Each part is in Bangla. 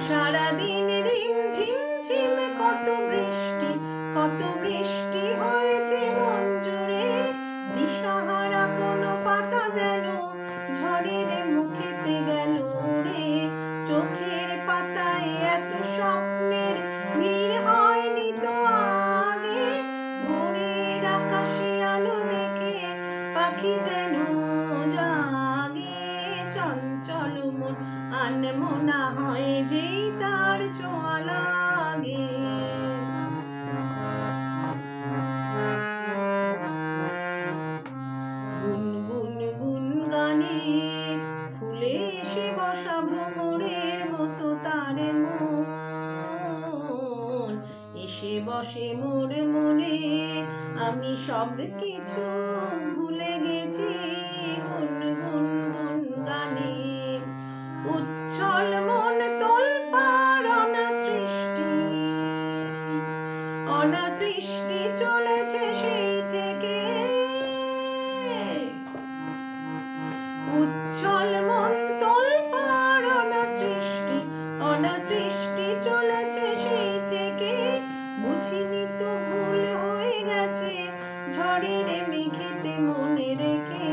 সারাদিন রিমঝিম ঝিম কত বৃষ্টি হয়েছে মন জুড়ে। দিশাহারা কোনো পাতা যেন ঝড়ের মুখেতে গেল রে। চোখের পাতায় এত স্বপ্নের ভিড় হয়নি তো আগে। ভোরের আকাশে আলো দেখে পাখি যেন জাগে। চঞ্চল মন আনমনা হয় যেই তার ছোঁয়া লাগে। গুনগুন গুন গানে ফুলে এসে বসা ভ্রমরের মতো তার মন এসে বসে মোর মনে। আমি সব কিছু ভুলে গেছি গুনগুন গুন গানে। উচ্ছল মন তোলপাড় অনাসৃষ্টি চলেছে সেই থেকে। উচ্ছল মন তোলপাড় অনাসৃষ্টি চলেছে সেই থেকে। বুঝিনি তো ভুল হয়ে গেছে ঝড়ের মেঘেতে মনে রেখে।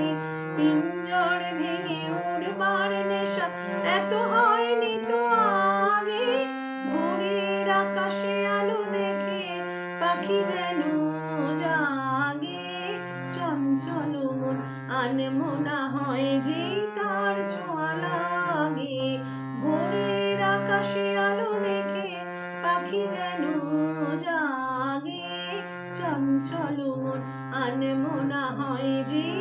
পিঞ্জর ভেঙে উড়বার নেশা এত হয়নি তো আগে। ভোরের আকাশে আলো দেখে পাখি যেন জাগে। চঞ্চল মন আনমনা হয় যেই তার ছোঁয়া লাগে। ভোরের আকাশে আলো দেখে পাখি যেন জাগে। চঞ্চল মন আনমনা হয় যেই